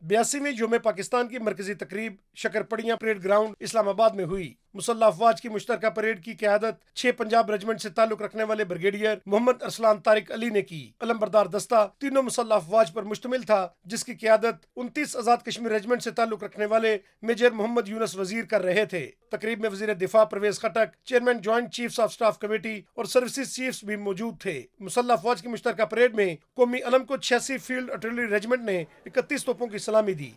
82ویں یوم پاکستان کی مرکزی تقریب شکرپڑیاں پریڈ گراؤنڈ اسلام آباد میں ہوئی۔ مسلح افواج کی مشترکہ پریڈ کی قیادت 6 پنجاب رجمنٹ سے تعلق رکھنے والے بریگیڈیئر محمد ارسلان طارق علی نے کی۔ علمبردار دستہ تینوں مسلح افواج پر مشتمل تھا، جس کی قیادت 29 آزاد کشمیر رجمنٹ سے تعلق رکھنے والے میجر محمد یونس وزیر کر رہے تھے۔ تقریب میں وزیر دفاع Pervez Khattak, chairman joint chiefs of staff committee اور سروسز چیفز بھی موجود تھے۔ مسلح افواج کی مشترکہ پریڈ میں قومی علم کو 86 فیلڈ آرٹلری رجمنٹ نے 31 توپوں کی سلامی دی۔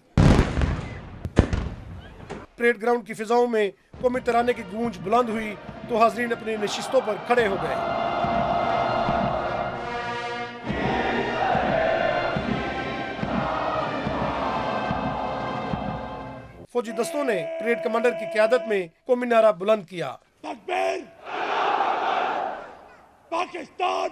پریڈ گراؤنڈ کی فضاؤں میں قومی ترانے کی گونج بلند ہوئی تو حاضرین اپنی نشستوں پر کھڑے ہو گئے۔ فوجی دستوں نے پریڈ کمانڈر کی قیادت میں قومی نعرہ بلند کیا۔ تکبیر! پاکستان!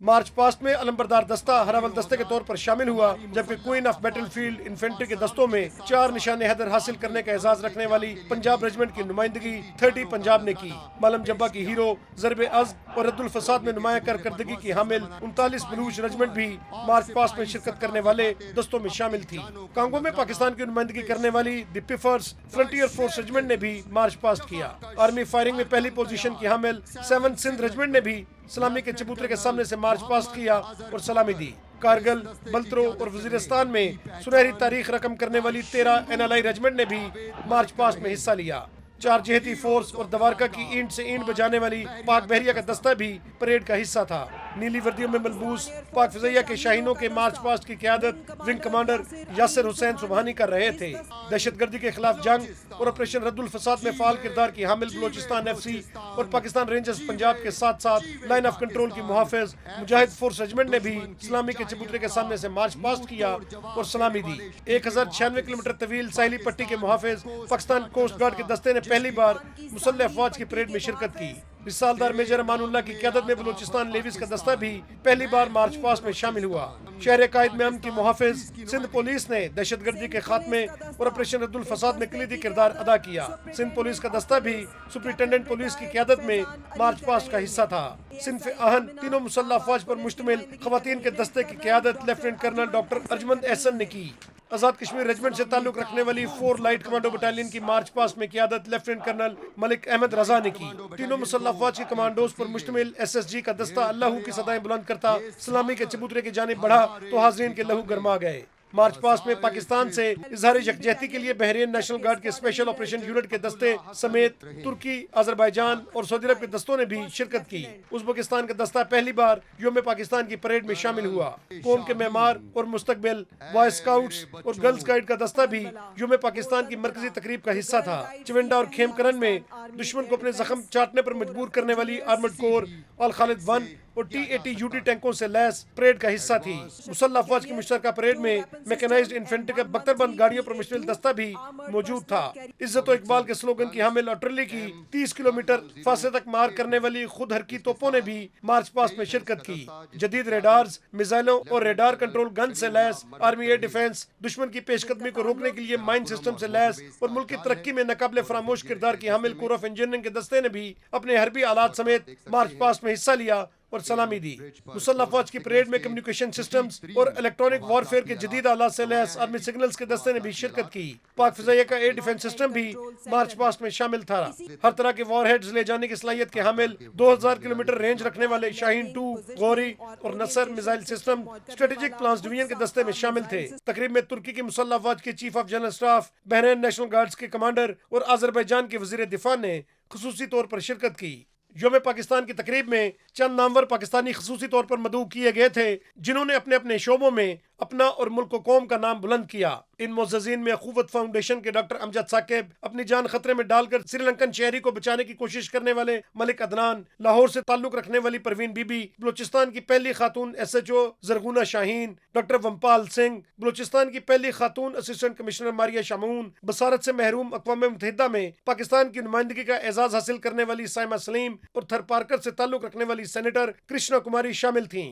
مارچ پاسٹ میں علمبردار دستہ ہراول دستے کے طور پر شامل ہوا، جبکہ queen of battlefield infantry کے دستوں میں 4 نشان حیدر حاصل کرنے کا اعزاز رکھنے والی پنجاب رجمنٹ کی نمائندگی 30 پنجاب نے کی۔ مالم جبہ کی ہیرو، ضرب عزم اور رد الفساد میں نمایاں کارکردگی کی حامل 39 بلوچ رجمنٹ بھی مارچ پاسٹ میں شرکت کرنے والے دستوں میں شامل تھی۔ کانگو میں پاکستان کی نمائندگی کرنے والی دی پیپلز فرنٹیئر فورس رجمنٹ نے بھی مارچ پاسٹ کیا۔ آرمی فائرنگ میں پہلی پوزیشن کی حامل 7 سندھ رجمنٹ نے بھی سلامی کے چبوترے کے سامنے سے مارچ پاسٹ کیا اور سلامی دی۔ کارگل، بلترو اور وزیرستان میں سنہری تاریخ رقم کرنے والی 13 NLI رجمنٹ نے بھی مارچ پاسٹ میں حصہ لیا۔ 4 جہتی فورس اور دوارکا کی اینٹ سے اینٹ بجانے والی پاک بحریہ کا دستہ بھی پریڈ کا حصہ تھا۔ نیلی وردیوں میں ملبوس پاک فضائیہ کے شاہینوں کے مارچ پاسٹ کی قیادت ونگ کمانڈر یاسر حسین سبحانی کر رہے تھے۔ دہشت گردی کے خلاف جنگ اور آپریشن رد الفساد میں فعال کردار کی حامل بلوچستان FC اور پاکستان رینجرز پنجاب کے ساتھ ساتھ لائن آف کنٹرول کی محافظ مجاہد فورس رجمنٹ نے بھی سلامی کے چبوترے کے سامنے سے مارچ پاسٹ کیا اور سلامی دی۔ 1096 کلومیٹر طویل ساحلی پٹی کے محافظ پاکستان کوسٹ گارڈ کے دستے نے پہلی بار مسلح افواج کی پریڈ میں شرکت کی۔ مثالدار میجر امان اللہ کی قیادت میں بلوچستان لیویز کا دستہ بھی پہلی بار مارچ پاسٹ میں شامل ہوا۔ شہر قائد میں امن کی محافظ سندھ پولیس نے دہشت گردی کے خاتمے اور آپریشن رد الفساد میں کلیدی کردار ادا کیا۔ سندھ پولیس کا دستہ بھی سپرنٹینڈنٹ پولیس کی قیادت میں مارچ پاسٹ کا حصہ تھا۔ صنف آہن تینوں مسلح افواج پر مشتمل خواتین کے دستے کی قیادت لیفٹیننٹ کرنل ڈاکٹر ارجمند احسن نے کی۔ آزاد کشمیر رجمنٹ سے تعلق رکھنے والی 4 لائٹ کمانڈو بٹالین کی مارچ پاسٹ میں قیادت لیفٹیننٹ کرنل ملک احمد رضا نے کی۔ تینوں مسلح افواج کے کمانڈوز پر مشتمل SSG کا دستہ اللہ کی صدائیں بلند کرتا سلامی کے چبوترے کی جانب بڑھا تو حاضرین کے لہو گرما گئے۔ مارچ پاسٹ میں پاکستان سے اظہار یکجہتی کے لیے بحرین نیشنل گارڈ کے اسپیشل آپریشن یونٹ کے دستے سمیت ترکی، آذربائیجان اور سعودی عرب کے دستوں نے بھی شرکت کی۔ ازبکستان کا دستہ پہلی بار یوم پاکستان کی پریڈ میں شامل ہوا۔ قوم کے معمار اور مستقبل بوائے اسکاؤٹس اور گرلز گائیڈ کا دستہ بھی یوم پاکستان کی مرکزی تقریب کا حصہ تھا۔ چونڈا اور کھیم کرن میں دشمن کو اپنے زخم چاٹنے پر مجبور کرنے والی آرمڈ کور آل خالد 1 اور T-80 UT ٹینکوں سے لیس پریڈ کا حصہ تھی۔ مسلح افواج کی مشترکہ پریڈ میں میکنائزڈ انفینٹری کا بختر بند گاڑیوں پر مشتمل دستہ بھی موجود تھا۔ عزت و اقبال کے سلوگن کی حامل آرٹلری کی 30 کلومیٹر فاصلے تک مار کرنے والی خود حرکی توپوں نے بھی مارچ پاسٹ میں شرکت کی۔ جدید ریڈارز، میزائلوں اور ریڈار کنٹرول گن سے لیس آرمی ایئر ڈیفنس، دشمن کی پیش قدمی کو روکنے کے لیے مائن سسٹم سے لیس اور ملک کی ترقی میں ناقابل فراموش کردار کی حامل کور آف انجینئرنگ کے دستے نے بھی اپنے حربی آلات سمیت مارچ پاسٹ میں حصہ لیا اور سلامی دی۔ مسلح افواج کی پریڈ میں کمیونیکیشن سسٹمز اور الیکٹرانک وارفیئر کے جدید آلات سے لیس آرمی سگنلز کے دستے نے بھی شرکت کی۔ پاک فضائیہ کا ایئر ڈیفنس سسٹم بھی مارچ پاسٹ میں شامل تھا۔ ہر طرح کے وار ہیڈز لے جانے کی صلاحیت کے حامل 2000 کلومیٹر رینج رکھنے والے شاہین 2، غوری اور نصر missile system strategic plans division کے دستے میں شامل تھے۔ تقریب میں ترکی کی مسلح افواج کے chief of general staff, Bahrain national guards کے کمانڈر اور آذربائیجان کے وزیر دفاع نے خصوصی طور پر شرکت کی۔ یوم پاکستان کی تقریب میں چند نامور پاکستانی خصوصی طور پر مدعو کیے گئے تھے، جنہوں نے اپنے اپنے شعبوں میں اپنا اور ملک و قوم کا نام بلند کیا۔ ان معززین میں اخوت فاؤنڈیشن کے ڈاکٹر امجد ثاقب، اپنی جان خطرے میں ڈال کر سری لنکن شہری کو بچانے کی کوشش کرنے والے ملک عدنان، لاہور سے تعلق رکھنے والی پروین بی بی، بلوچستان کی پہلی خاتون SHO زرغونہ شاہین، ڈاکٹر ومپال سنگھ، بلوچستان کی پہلی خاتون اسسٹنٹ کمشنر ماریہ شامون، بصارت سے محروم اقوام متحدہ میں پاکستان کی نمائندگی کا اعزاز حاصل کرنے والی سائمہ سلیم اور تھر پارکر سے تعلق رکھنے والی سینیٹر کرشنا کماری شامل تھیں۔